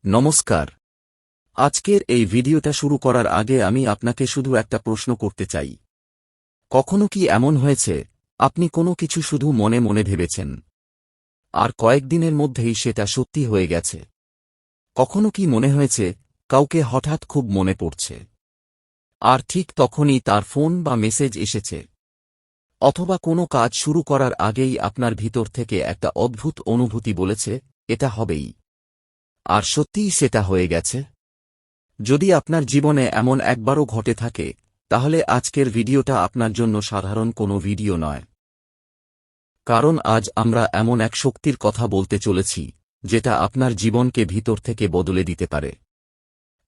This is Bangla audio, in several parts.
নমস্কার। আজকের এই ভিডিওটা শুরু করার আগে আমি আপনাকে শুধু একটা প্রশ্ন করতে চাই। কখনো কি এমন হয়েছে আপনি কোনো কিছু শুধু মনে মনে ভেবেছেন আর কয়েকদিনের মধ্যেই সেটা সত্যি হয়ে গেছে? কখনো কি মনে হয়েছে কাউকে হঠাৎ খুব মনে পড়ছে আর ঠিক তখনই তার ফোন বা মেসেজ এসেছে? অথবা কোনো কাজ শুরু করার আগেই আপনার ভিতর থেকে একটা অদ্ভুত অনুভূতি বলেছে এটা হবেই, আর সত্যিই সেটা হয়ে গেছে? যদি আপনার জীবনে এমন একবারও ঘটে থাকে, তাহলে আজকের ভিডিওটা আপনার জন্য সাধারণ কোনো ভিডিও নয়। কারণ আজ আমরা এমন এক শক্তির কথা বলতে চলেছি যেটা আপনার জীবনকে ভিতর থেকে বদলে দিতে পারে।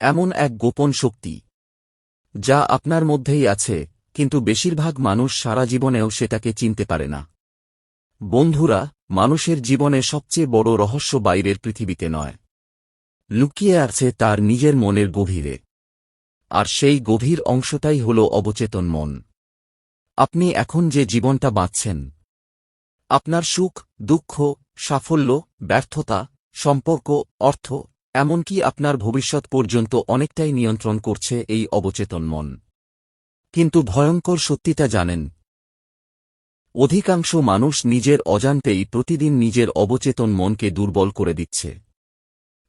এমন এক গোপন শক্তি যা আপনার মধ্যেই আছে, কিন্তু বেশিরভাগ মানুষ সারা জীবনেও সেটাকে চিনতে পারে না। বন্ধুরা, মানুষের জীবনে সবচেয়ে বড় রহস্য বাইরের পৃথিবীতে নয়, লুকিয়ে আছে তার নিজের মনের গভীরে। আর সেই গভীর অংশটাই হল অবচেতন মন। আপনি এখন যে জীবনটা বাঁচছেন, আপনার সুখ, দুঃখ, সাফল্য, ব্যর্থতা, সম্পর্ক, অর্থ, এমনকি আপনার ভবিষ্যৎ পর্যন্ত অনেকটাই নিয়ন্ত্রণ করছে এই অবচেতন মন। কিন্তু ভয়ঙ্কর সত্যিটা জানেন, অধিকাংশ মানুষ নিজের অজান্তেই প্রতিদিন নিজের অবচেতন মনকে দুর্বল করে দিচ্ছে,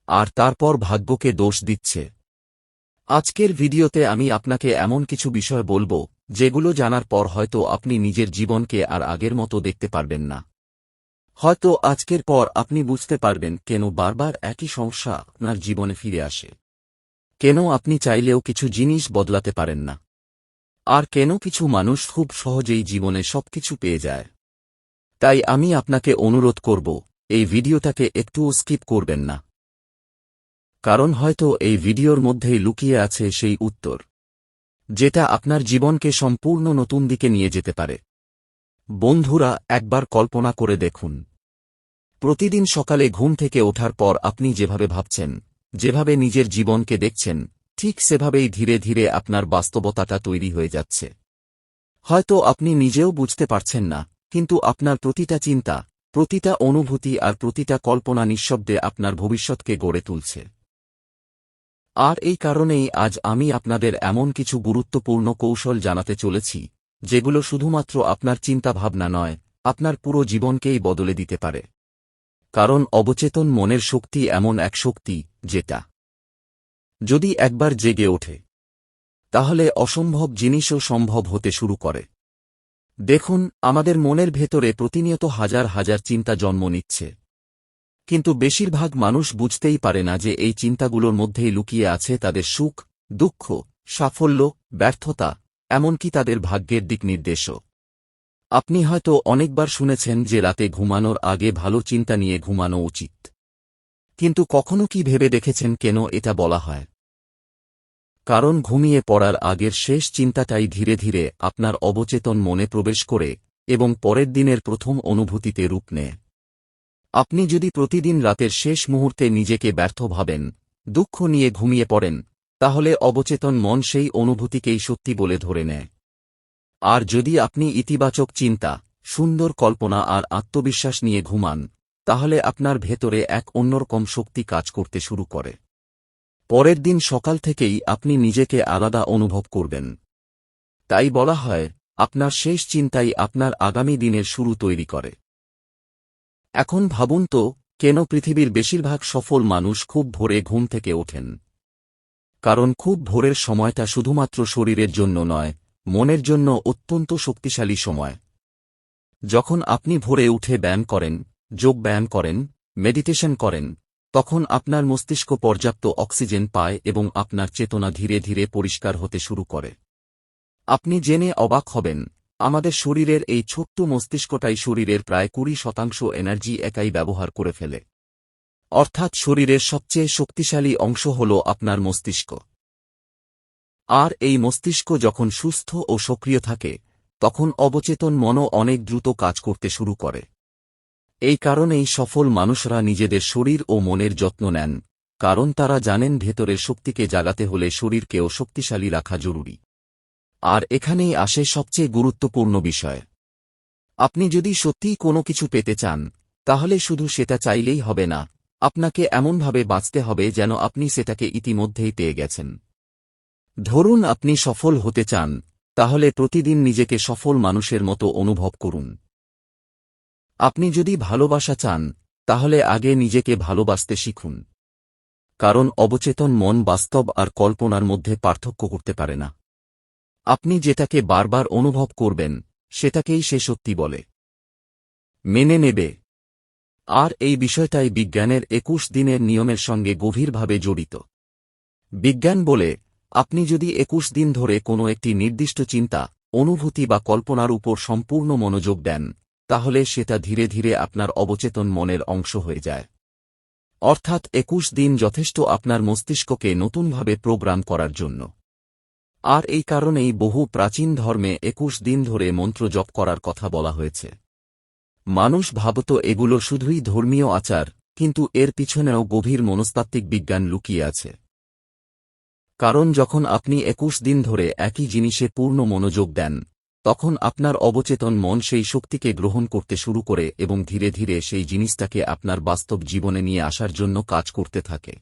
আর তারপর ভাগ্যকে দোষ দিচ্ছে। আজকের ভিডিওতে আমি আপনাকে এমন কিছু বিষয় বলবো যেগুলো জানার পর হয়তো আপনি নিজের জীবনকে আর আগের মতো দেখতে পারবেন না। হয়তো আজকের পর আপনি বুঝতে পারবেন কেন বারবার একই সমস্যা আপনার জীবনে ফিরে আসে, কেন আপনি চাইলেও কিছু জিনিস বদলাতে পারেন না, আর কেন কিছু মানুষ খুব সহজেই জীবনে সবকিছু পেয়ে যায়। তাই আমি আপনাকে অনুরোধ করব, এই ভিডিওটাকে একটুও স্কিপ করবেন না, কারণ হয়তো এই ভিডিওর মধ্যেই লুকিয়ে আছে সেই উত্তর যেটা আপনার জীবনকে সম্পূর্ণ নতুন দিকে নিয়ে যেতে পারে। বন্ধুরা, একবার কল্পনা করে দেখুন, প্রতিদিন সকালে ঘুম থেকে ওঠার পর আপনি যেভাবে ভাবছেন, যেভাবে নিজের জীবনকে দেখছেন, ঠিক সেভাবেই ধীরে ধীরে আপনার বাস্তবতাটা তৈরি হয়ে যাচ্ছে। হয়তো আপনি নিজেও বুঝতে পারছেন না, কিন্তু আপনার প্রতিটা চিন্তা, প্রতিটা অনুভূতি আর প্রতিটা কল্পনা নিঃশব্দে আপনার ভবিষ্যৎকে গড়ে তুলছে। আর এই কারণেই আজ আমি আপনাদের এমন কিছু গুরুত্বপূর্ণ কৌশল জানাতে চলেছি যেগুলো শুধুমাত্র আপনার চিন্তাভাবনা নয়, আপনার পুরো জীবনকেই বদলে দিতে পারে। কারণ অবচেতন মনের শক্তি এমন এক শক্তি যেটা যদি একবার জেগে ওঠে, তাহলে অসম্ভব জিনিসও সম্ভব হতে শুরু করে। দেখুন, আমাদের মনের ভেতরে প্রতিনিয়ত হাজার হাজার চিন্তা জন্ম নিচ্ছে, কিন্তু বেশিরভাগ মানুষ বুঝতেই পারে না যে এই চিন্তাগুলোর মধ্যেই লুকিয়ে আছে তাদের সুখ, দুঃখ, সাফল্য, ব্যর্থতা, এমনকি তাদের ভাগ্যের দিক নির্দেশও। আপনি হয়তো অনেকবার শুনেছেন যে রাতে ঘুমানোর আগে ভালো চিন্তা নিয়ে ঘুমানো উচিত, কিন্তু কখনো কি ভেবে দেখেছেন কেন এটা বলা হয়? কারণ ঘুমিয়ে পড়ার আগের শেষ চিন্তাটাই ধীরে ধীরে আপনার অবচেতন মনে প্রবেশ করে এবং পরের দিনের প্রথম অনুভূতিতে রূপ নেয়। আপনি যদি প্রতিদিন রাতের শেষ মুহূর্তে নিজেকে ব্যর্থ ভাবেন, দুঃখ নিয়ে ঘুমিয়ে পড়েন, তাহলে অবচেতন মন সেই অনুভূতিকেই সত্যি বলে ধরে নেয়। আর যদি আপনি ইতিবাচক চিন্তা, সুন্দর কল্পনা আর আত্মবিশ্বাস নিয়ে ঘুমান, তাহলে আপনার ভেতরে এক অন্যরকম শক্তি কাজ করতে শুরু করে। পরের দিন সকাল থেকেই আপনি নিজেকে আলাদা অনুভব করবেন। তাই বলা হয়, আপনার শেষ চিন্তাই আপনার আগামী দিনের শুরু তৈরি করে। এখন ভাবুন তো, কেন পৃথিবীর বেশিরভাগ সফল মানুষ খুব ভোরে ঘুম থেকে ওঠেন? কারণ খুব ভোরের সময়টা শুধুমাত্র শরীরের জন্য নয়, মনের জন্য অত্যন্ত শক্তিশালী সময়। যখন আপনি ভোরে উঠে ব্যায়াম করেন, যোগ ব্যায়াম করেন, মেডিটেশন করেন, তখন আপনার মস্তিষ্ক পর্যাপ্ত অক্সিজেন পায় এবং আপনার চেতনা ধীরে ধীরে পরিষ্কার হতে শুরু করে। আপনি জেনে অবাক হবেন, আমাদের শরীরের এই ছোট্ট মস্তিষ্কটাই শরীরের প্রায় 20% এনার্জি একাই ব্যবহার করে ফেলে। অর্থাৎ শরীরের সবচেয়ে শক্তিশালী অংশ হল আপনার মস্তিষ্ক। আর এই মস্তিষ্ক যখন সুস্থ ও সক্রিয় থাকে, তখন অবচেতন মনও অনেক দ্রুত কাজ করতে শুরু করে। এই কারণেই সফল মানুষরা নিজেদের শরীর ও মনের যত্ন নেন, কারণ তারা জানেন ভেতরের শক্তিকে জাগাতে হলে শরীরকেও শক্তিশালী রাখা জরুরি। আর এখানেই আসে সবচেয়ে গুরুত্বপূর্ণ বিষয়। আপনি যদি সত্যিই কোনো কিছু পেতে চান, তাহলে শুধু সেটা চাইলেই হবে না, আপনাকে এমনভাবে বাঁচতে হবে যেন আপনি সেটাকে ইতিমধ্যেই পেয়ে গেছেন। ধরুন আপনি সফল হতে চান, তাহলে প্রতিদিন নিজেকে সফল মানুষের মতো অনুভব করুন। আপনি যদি ভালোবাসা চান, তাহলে আগে নিজেকে ভালোবাসতে শিখুন। কারণ অবচেতন মন বাস্তব আর কল্পনার মধ্যে পার্থক্য করতে পারে না। আপনি যেটাকে বারবার অনুভব করবেন, সেটাকেই সে সত্যি বলে মেনে নেবে। আর এই বিষয়টাই বিজ্ঞানের ২১ দিনের নিয়মের সঙ্গে গভীরভাবে জড়িত। বিজ্ঞান বলে, আপনি যদি ২১ দিন ধরে কোনো একটি নির্দিষ্ট চিন্তা, অনুভূতি বা কল্পনার উপর সম্পূর্ণ মনোযোগ দেন, তাহলে সেটা ধীরে ধীরে আপনার অবচেতন মনের অংশ হয়ে যায়। অর্থাৎ ২১ দিন যথেষ্ট আপনার মস্তিষ্ককে নতুনভাবে প্রোগ্রাম করার জন্য। আর এই কারণেই বহু প্রাচীন ধর্মে ২১ দিন ধরে মন্ত্র জপ করার কথা বলা হয়েছে। মানুষ ভাবত এগুলো শুধুই ধর্মীয় আচার, কিন্তু এর পিছনেও গভীর মনস্তাত্ত্বিক বিজ্ঞান লুকিয়ে আছে। কারণ যখন আপনি ২১ দিন ধরে একই জিনিসে পূর্ণ মনোযোগ দেন, তখন আপনার অবচেতন মন সেই শক্তিকে গ্রহণ করতে শুরু করে এবং ধীরে ধীরে সেই জিনিসটাকে আপনার বাস্তব জীবনে নিয়ে আসার জন্য কাজ করতে থাকে।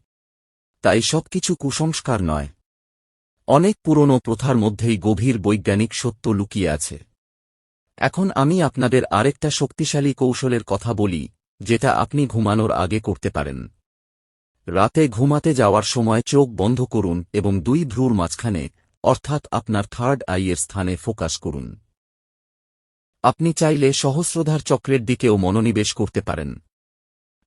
তাই সবকিছু কুসংস্কার নয়। অনেক পুরনো প্রথার মধ্যেই গভীর বৈজ্ঞানিক সত্য লুকিয়ে আছে। এখন আমি আপনাদের আরেকটা শক্তিশালী কৌশলের কথা বলি, যেটা আপনি ঘুমানোর আগে করতে পারেন। রাতে ঘুমাতে যাওয়ার সময় চোখ বন্ধ করুন এবং ২ ভ্রুর মাঝখানে, অর্থাৎ আপনার থার্ড আইয়ের স্থানে ফোকাস করুন। আপনি চাইলে সহস্রধার চক্রের দিকেও মনোনিবেশ করতে পারেন।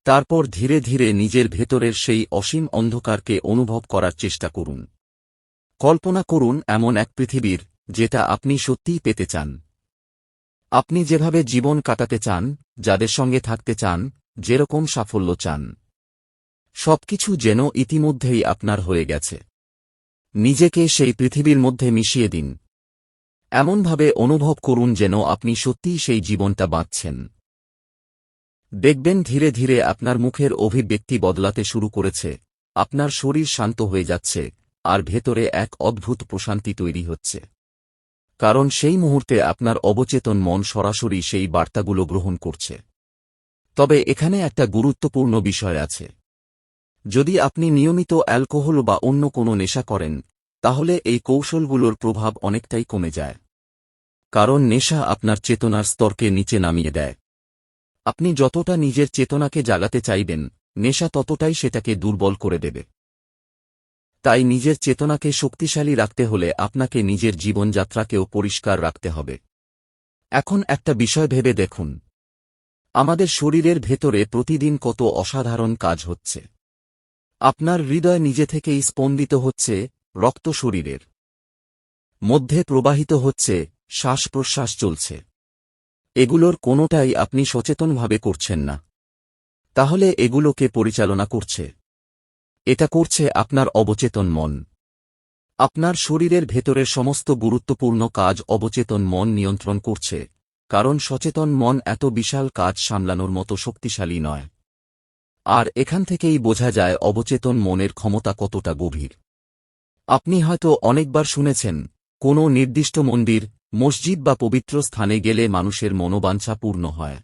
তারপর ধীরে ধীরে নিজের ভেতরের সেই অসীম অন্ধকারকে অনুভব করার চেষ্টা করুন। কল্পনা করুন এমন এক পৃথিবীর, যেটা আপনি সত্যিই পেতে চান। আপনি যেভাবে জীবন কাটাতে চান, যাদের সঙ্গে থাকতে চান, যেরকম সাফল্য চান, সবকিছু যেন ইতিমধ্যেই আপনার হয়ে গেছে। নিজেকে সেই পৃথিবীর মধ্যে মিশিয়ে দিন। এমনভাবে অনুভব করুন যেন আপনি সত্যিই সেই জীবনটা বাঁচছেন। দেখবেন ধীরে ধীরে আপনার মুখের অভিব্যক্তি বদলাতে শুরু করেছে, আপনার শরীর শান্ত হয়ে যাচ্ছে, আর ভেতরে এক অদ্ভুত প্রশান্তি তৈরি হচ্ছে। কারণ সেই মুহূর্তে আপনার অবচেতন মন সরাসরি সেই বার্তাগুলো গ্রহণ করছে। তবে এখানে একটা গুরুত্বপূর্ণ বিষয় আছে। যদি আপনি নিয়মিত অ্যালকোহল বা অন্য কোনো নেশা করেন, তাহলে এই কৌশলগুলোর প্রভাব অনেকটাই কমে যায়। কারণ নেশা আপনার চেতনার স্তরকে নিচে নামিয়ে দেয়। আপনি যতটা নিজের চেতনাকে জাগাতে চাইবেন, নেশা ততটাই সেটাকে দুর্বল করে দেবে। তাই নিজের চেতনাকে শক্তিশালী রাখতে হলে আপনাকে নিজের জীবনযাত্রাকেও পরিষ্কার রাখতে হবে। এখন একটা বিষয় ভেবে দেখুন, আমাদের শরীরের ভেতরে প্রতিদিন কত অসাধারণ কাজ হচ্ছে। আপনার হৃদয় নিজে থেকেই স্পন্দিত হচ্ছে, রক্ত শরীরের মধ্যে প্রবাহিত হচ্ছে, শ্বাস প্রশ্বাস চলছে। এগুলোর কোনোটাই আপনি সচেতনভাবে করছেন না। তাহলে এগুলোকে পরিচালনা করছে, এটা করছে আপনার অবচেতন মন। আপনার শরীরের ভেতরের সমস্ত গুরুত্বপূর্ণ কাজ অবচেতন মন নিয়ন্ত্রণ করছে, কারণ সচেতন মন এত বিশাল কাজ সামলানোর মতো শক্তিশালী নয়। আর এখান থেকেই বোঝা যায় অবচেতন মনের ক্ষমতা কতটা গভীর। আপনি হয়তো অনেকবার শুনেছেন, কোনো নির্দিষ্ট মন্দির, মসজিদ বা পবিত্র স্থানে গেলে মানুষের মনোবাঞ্ছা পূর্ণ হয়।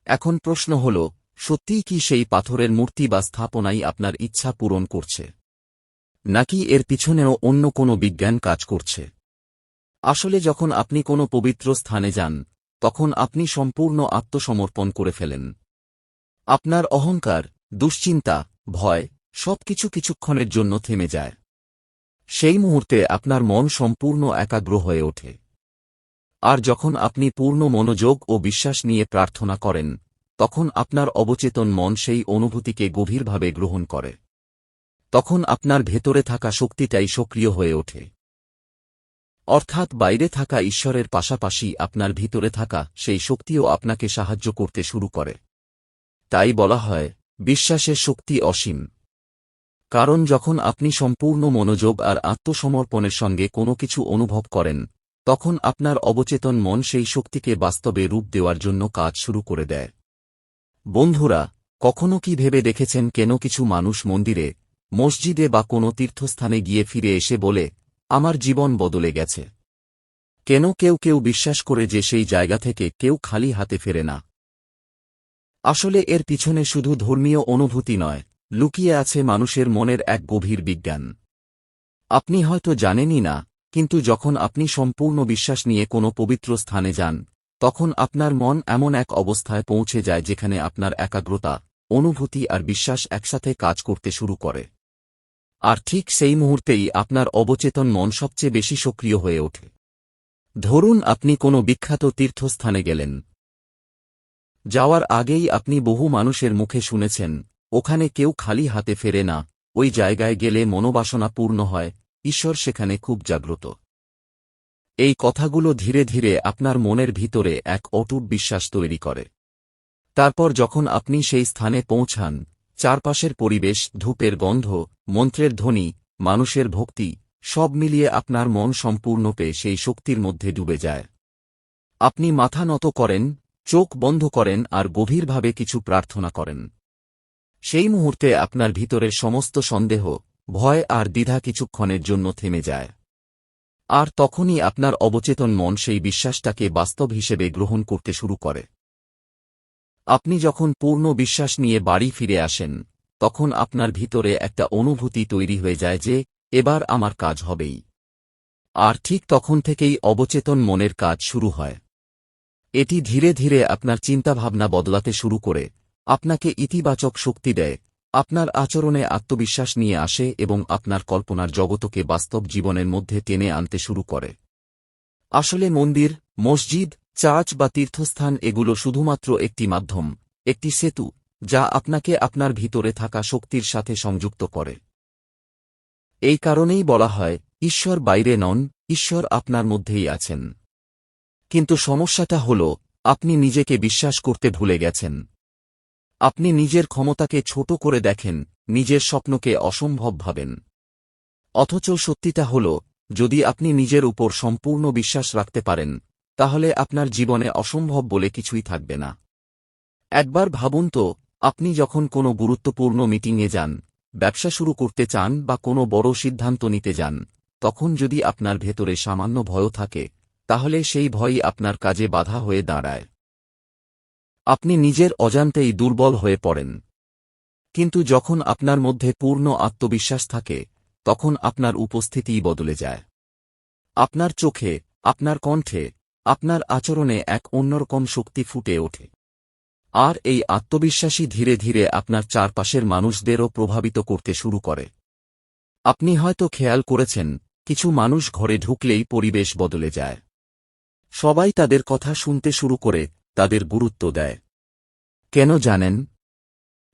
এখন প্রশ্ন হল, সত্যিই কি সেই পাথরের মূর্তি বা স্থাপনাই আপনার ইচ্ছা পূরণ করছে, নাকি এর পিছনেও অন্য কোনো বিজ্ঞান কাজ করছে? আসলে যখন আপনি কোনো পবিত্র স্থানে যান, তখন আপনি সম্পূর্ণ আত্মসমর্পণ করে ফেলেন। আপনার অহংকার, দুশ্চিন্তা, ভয়, সবকিছু কিছুক্ষণের জন্য থেমে যায়। সেই মুহূর্তে আপনার মন সম্পূর্ণ একাগ্র হয়ে ওঠে। আর যখন আপনি পূর্ণ মনোযোগ ও বিশ্বাস নিয়ে প্রার্থনা করেন, তখন আপনার অবচেতন মন সেই অনুভূতিকে গভীরভাবে গ্রহণ করে। তখন আপনার ভেতরে থাকা শক্তিটাই সক্রিয় হয়ে ওঠে। অর্থাৎ বাইরে থাকা ঈশ্বরের পাশাপাশি আপনার ভিতরে থাকা সেই শক্তিও আপনাকে সাহায্য করতে শুরু করে। তাই বলা হয়, বিশ্বাসের শক্তি অসীম। কারণ যখন আপনি সম্পূর্ণ মনোযোগ আর আত্মসমর্পণের সঙ্গে কোনো কিছু অনুভব করেন, তখন আপনার অবচেতন মন সেই শক্তিকে বাস্তবে রূপ দেওয়ার জন্য কাজ শুরু করে দেয়। বন্ধুরা, কখনো কি ভেবে দেখেছেন কেন কিছু মানুষ মন্দিরে, মসজিদে বা কোনো তীর্থস্থানে গিয়ে ফিরে এসে বলে, আমার জীবন বদলে গেছে? কেন কেউ কেউ বিশ্বাস করে যে সেই জায়গা থেকে কেউ খালি হাতে ফেরে না? আসলে এর পিছনে শুধু ধর্মীয় অনুভূতি নয়, লুকিয়ে আছে মানুষের মনের এক গভীর বিজ্ঞান। আপনি হয়তো জানেনই না, কিন্তু যখন আপনি সম্পূর্ণ বিশ্বাস নিয়ে কোনো পবিত্র স্থানে যান, তখন আপনার মন এমন এক অবস্থায় পৌঁছে যায় যেখানে আপনার একাগ্রতা, অনুভূতি আর বিশ্বাস একসাথে কাজ করতে শুরু করে। আর ঠিক সেই মুহূর্তেই আপনার অবচেতন মন সবচেয়ে বেশি সক্রিয় হয়ে ওঠে। ধরুন আপনি কোনো বিখ্যাত তীর্থস্থানে গেলেন। যাওয়ার আগেই আপনি বহু মানুষের মুখে শুনেছেন, ওখানে কেউ খালি হাতে ফেরে না, ওই জায়গায় গেলে মনোবাসনা পূর্ণ হয়, ঈশ্বর সেখানে খুব জাগ্রত। এই কথাগুলো ধীরে ধীরে আপনার মনের ভিতরে এক অটুট বিশ্বাস তৈরি করে। তারপর যখন আপনি সেই স্থানে পৌঁছান, চারপাশের পরিবেশ, ধূপের গন্ধ, মন্ত্রের ধ্বনি, মানুষের ভক্তি, সব মিলিয়ে আপনার মন সম্পূর্ণরূপে সেই শক্তির মধ্যে ডুবে যায়। আপনি মাথা নত করেন, চোখ বন্ধ করেন আর গভীরভাবে কিছু প্রার্থনা করেন। সেই মুহূর্তে আপনার ভিতরের সমস্ত সন্দেহ, ভয় আর দ্বিধা কিছুক্ষণের জন্য থেমে যায়। আর তখনই আপনার অবচেতন মন সেই বিশ্বাসটাকে বাস্তব হিসেবে গ্রহণ করতে শুরু করে। আপনি যখন পূর্ণ বিশ্বাস নিয়ে বাড়ি ফিরে আসেন, তখন আপনার ভিতরে একটা অনুভূতি তৈরি হয়ে যায় যে এবার আমার কাজ হবেই। আর ঠিক তখন থেকেই অবচেতন মনের কাজ শুরু হয়। এটি ধীরে ধীরে আপনার চিন্তাভাবনা বদলাতে শুরু করে, আপনাকে ইতিবাচক শক্তি দেয়, আপনার আচরণে আত্মবিশ্বাস নিয়ে আসে এবং আপনার কল্পনার জগতকে বাস্তব জীবনের মধ্যে টেনে আনতে শুরু করে। আসলে মন্দির, মসজিদ, চার্চ বা তীর্থস্থান এগুলো শুধুমাত্র একটি মাধ্যম, একটি সেতু, যা আপনাকে আপনার ভিতরে থাকা শক্তির সাথে সংযুক্ত করে। এই কারণেই বলা হয়, ঈশ্বর বাইরে নন, ঈশ্বর আপনার মধ্যেই আছেন। কিন্তু সমস্যাটা হল, আপনি নিজেকে বিশ্বাস করতে ভুলে গেছেন। আপনি নিজের ক্ষমতাকে ছোট করে দেখেন, নিজের স্বপ্নকে অসম্ভব ভাবেন। অথচ সত্যিটা হল, যদি আপনি নিজের উপর সম্পূর্ণ বিশ্বাস রাখতে পারেন, তাহলে আপনার জীবনে অসম্ভব বলে কিছুই থাকবে না। একবার ভাবুন তো, আপনি যখন কোনো গুরুত্বপূর্ণ মিটিংয়ে যান, ব্যবসা শুরু করতে চান বা কোনো বড় সিদ্ধান্ত নিতে যান, তখন যদি আপনার ভেতরে সামান্য ভয় থাকে, তাহলে সেই ভয়ই আপনার কাজে বাধা হয়ে দাঁড়ায়। আপনি নিজের অজান্তেই দুর্বল হয়ে পড়েন। কিন্তু যখন আপনার মধ্যে পূর্ণ আত্মবিশ্বাস থাকে, তখন আপনার উপস্থিতিই বদলে যায়। আপনার চোখে, আপনার কণ্ঠে, আপনার আচরণে এক অন্যরকম শক্তি ফুটে ওঠে। আর এই আত্মবিশ্বাসই ধীরে ধীরে আপনার চারপাশের মানুষদেরও প্রভাবিত করতে শুরু করে। আপনি হয়তো খেয়াল করেছেন, কিছু মানুষ ঘরে ঢুকলেই পরিবেশ বদলে যায়। সবাই তাদের কথা শুনতে শুরু করে, তাদের গুরুত্ব দেয়। কেন জানেন?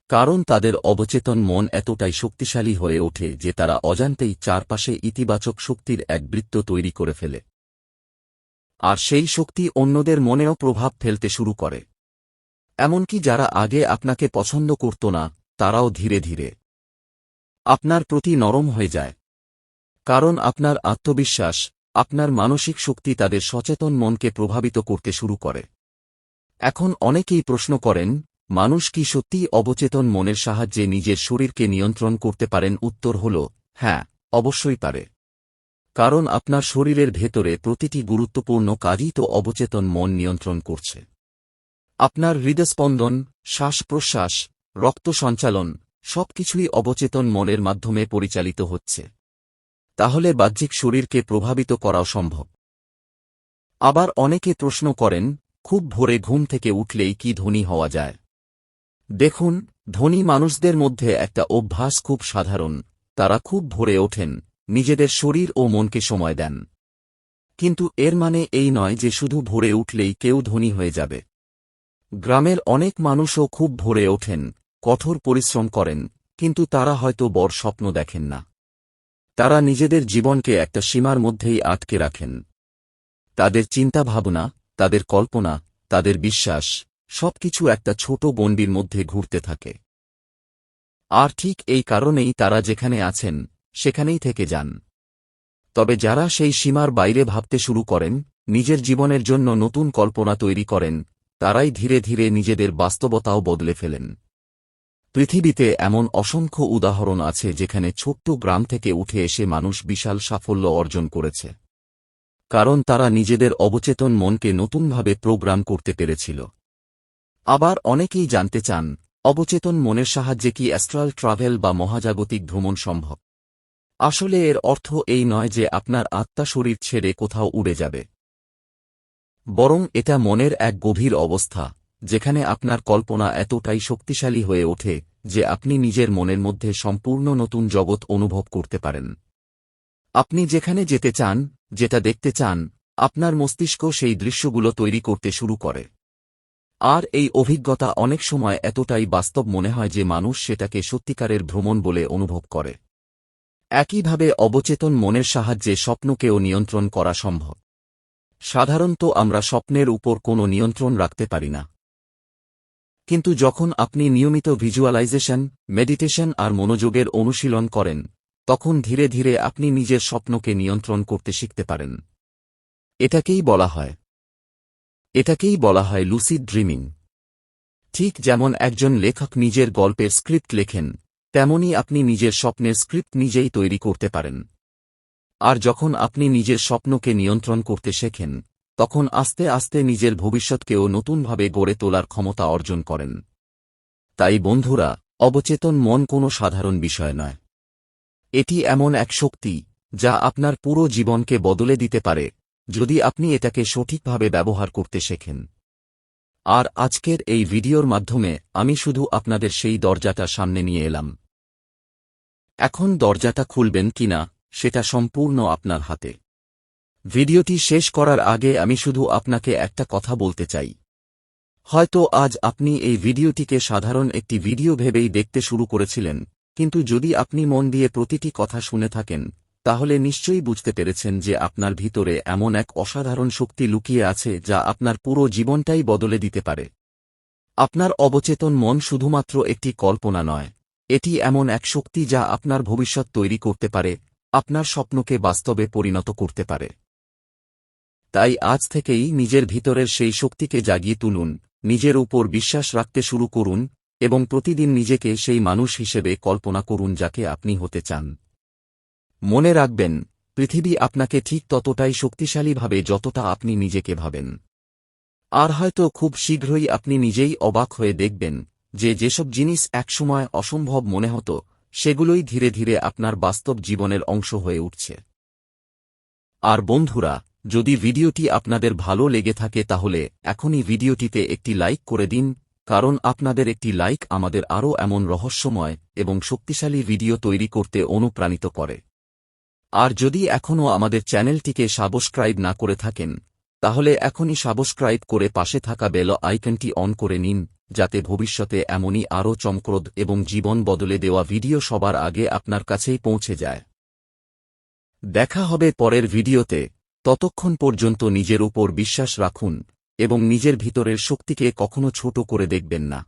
কারণ তাদের অবচেতন মন এতটাই শক্তিশালী হয়ে ওঠে যে তারা অজান্তেই চারপাশে ইতিবাচক শক্তির এক বৃত্ত তৈরি করে ফেলে। আর সেই শক্তি অন্যদের মনেও প্রভাব ফেলতে শুরু করে। এমনকি যারা আগে আপনাকে পছন্দ করত না, তারাও ধীরে ধীরে আপনার প্রতি নরম হয়ে যায়। কারণ আপনার আত্মবিশ্বাস, আপনার মানসিক শক্তি তাদের সচেতন মনকে প্রভাবিত করতে শুরু করে। এখন অনেকেই প্রশ্ন করেন, মানুষ কি সত্যিই অবচেতন মনের সাহায্যে নিজের শরীরকে নিয়ন্ত্রণ করতে পারেন? উত্তর হল, হ্যাঁ, অবশ্যই পারে। কারণ আপনার শরীরের ভেতরে প্রতিটি গুরুত্বপূর্ণ কাজই তো অবচেতন মন নিয়ন্ত্রণ করছে। আপনার হৃদস্পন্দন, শ্বাস-প্রশ্বাস, রক্ত সঞ্চালন, সবকিছুই অবচেতন মনের মাধ্যমে পরিচালিত হচ্ছে। তাহলে বাহ্যিক শরীরকে প্রভাবিত করাও সম্ভব। আবার অনেকে প্রশ্ন করেন, খুব ভোরে ঘুম থেকে উঠলেই কি ধনী হওয়া যায়? দেখুন, ধনী মানুষদের মধ্যে একটা অভ্যাস খুব সাধারণ, তারা খুব ভোরে ওঠেন, নিজেদের শরীর ও মনকে সময় দেন। কিন্তু এর মানে এই নয় যে শুধু ভোরে উঠলেই কেউ ধনী হয়ে যাবে। গ্রামের অনেক মানুষও খুব ভোরে ওঠেন, কঠোর পরিশ্রম করেন, কিন্তু তারা হয়তো বড় স্বপ্ন দেখেন না। তারা নিজেদের জীবনকে একটা সীমার মধ্যেই আটকে রাখেন। তাদের চিন্তাভাবনা, তাদের কল্পনা, তাদের বিশ্বাস, সবকিছু একটা ছোট গণ্ডির মধ্যে ঘুরতে থাকে। আর ঠিক এই কারণেই তারা যেখানে আছেন, সেখানেই থেকে যান। তবে যারা সেই সীমার বাইরে ভাবতে শুরু করেন, নিজের জীবনের জন্য নতুন কল্পনা তৈরি করেন, তারাই ধীরে ধীরে নিজেদের বাস্তবতাও বদলে ফেলেন। পৃথিবীতে এমন অসংখ্য উদাহরণ আছে যেখানে ছোট্ট গ্রাম থেকে উঠে এসে মানুষ বিশাল সাফল্য অর্জন করেছে। কারণ তারা নিজেদের অবচেতন মনকে নতুনভাবে প্রোগ্রাম করতে পেরেছিল। আবার অনেকেই জানতে চান, অবচেতন মনের সাহায্যে কি অ্যাস্ট্রাল ট্রাভেল বা মহাজাগতিক ভ্রমণ সম্ভব? আসলে এর অর্থ এই নয় যে আপনার আত্মা শরীর ছেড়ে কোথাও উড়ে যাবে, বরং এটা মনের এক গভীর অবস্থা, যেখানে আপনার কল্পনা এতটাই শক্তিশালী হয়ে ওঠে যে আপনি নিজের মনের মধ্যে সম্পূর্ণ নতুন জগৎ অনুভব করতে পারেন। আপনি যেখানে যেতে চান, যেটা দেখতে চান, আপনার মস্তিষ্ক সেই দৃশ্যগুলো তৈরি করতে শুরু করে। আর এই অভিজ্ঞতা অনেক সময় এতটাই বাস্তব মনে হয় যে মানুষ সেটাকে সত্যিকারের ভ্রমণ বলে অনুভব করে। একইভাবে অবচেতন মনের সাহায্যে স্বপ্নকেও নিয়ন্ত্রণ করা সম্ভব। সাধারণত আমরা স্বপ্নের উপর কোনো নিয়ন্ত্রণ রাখতে পারি না, কিন্তু যখন আপনি নিয়মিত ভিজুয়ালাইজেশন, মেডিটেশন আর মনোযোগের অনুশীলন করেন, তখন ধীরে ধীরে আপনি নিজের স্বপ্নকে নিয়ন্ত্রণ করতে শিখতে পারেন। এটাকেই বলা হয় লুসিড ড্রিমিং। ঠিক যেমন একজন লেখক নিজের গল্পের স্ক্রিপ্ট লেখেন, তেমনি আপনি নিজের স্বপ্নের স্ক্রিপ্ট নিজেই তৈরি করতে পারেন। আর যখন আপনি নিজের স্বপ্নকে নিয়ন্ত্রণ করতে শেখেন, তখন আস্তে আস্তে নিজের ভবিষ্যৎকেও নতুনভাবে গড়ে তোলার ক্ষমতা অর্জন করেন। তাই বন্ধুরা, অবচেতন মন কোনো সাধারণ বিষয় নয়। এটি এমন এক শক্তি যা আপনার পুরো জীবনকে বদলে দিতে পারে, যদি আপনি এটাকে সঠিকভাবে ব্যবহার করতে শেখেন। আর আজকের এই ভিডিওর মাধ্যমে আমি শুধু আপনাদের সেই দরজাটা সামনে নিয়ে এলাম। এখন দরজাটা খুলবেন কিনা সেটা সম্পূর্ণ আপনার হাতে। ভিডিওটি শেষ করার আগে আমি শুধু আপনাকে একটা কথা বলতে চাই। হয়তো আজ আপনি এই ভিডিওটিকে সাধারণ একটি ভিডিও ভেবেই দেখতে শুরু করেছিলেন, কিন্তু যদি আপনি মন দিয়ে প্রতিটি কথা শুনে থাকেন, তাহলে নিশ্চয়ই বুঝতে পেরেছেন যে আপনার ভিতরে এমন এক অসাধারণ শক্তি লুকিয়ে আছে যা আপনার পুরো জীবনটাই বদলে দিতে পারে। আপনার অবচেতন মন শুধুমাত্র একটি কল্পনা নয়, এটি এমন এক শক্তি যা আপনার ভবিষ্যৎ তৈরি করতে পারে, আপনার স্বপ্নকে বাস্তবে পরিণত করতে পারে। তাই আজ থেকেই নিজের ভিতরের সেই শক্তিকে জাগিয়ে তুলুন, নিজের উপর বিশ্বাস রাখতে শুরু করুন, এবং প্রতিদিন নিজেকে সেই মানুষ হিসেবে কল্পনা করুন যাকে আপনি হতে চান। মনে রাখবেন, পৃথিবী আপনাকে ঠিক ততটাই শক্তিশালীভাবে যতটা আপনি নিজেকে ভাবেন। আর হয়তো খুব শীঘ্রই আপনি নিজেই অবাক হয়ে দেখবেন যে যেসব জিনিস একসময় অসম্ভব মনে হতো, সেগুলোই ধীরে ধীরে আপনার বাস্তব জীবনের অংশ হয়ে উঠছে। আর বন্ধুরা, যদি ভিডিওটি আপনাদের ভালো লেগে থাকে তাহলে এখনই ভিডিওটিতে একটি লাইক করে দিন, কারণ আপনাদের একটি লাইক আমাদের আরও এমন রহস্যময় এবং শক্তিশালী ভিডিও তৈরি করতে অনুপ্রাণিত করে। আর যদি এখনও আমাদের চ্যানেলটিকে সাবস্ক্রাইব না করে থাকেন, তাহলে এখনই সাবস্ক্রাইব করে পাশে থাকা বেল আইকনটি অন করে নিন, যাতে ভবিষ্যতে এমনই আরও চমকপ্রদ এবং জীবন বদলে দেওয়া ভিডিও সবার আগে আপনার কাছেই পৌঁছে যায়। দেখা হবে পরের ভিডিওতে। ততক্ষণ পর্যন্ত নিজের উপর বিশ্বাস রাখুন এবং নিজের ভিতরের শক্তিকে কখনো ছোট করে দেখবেন না।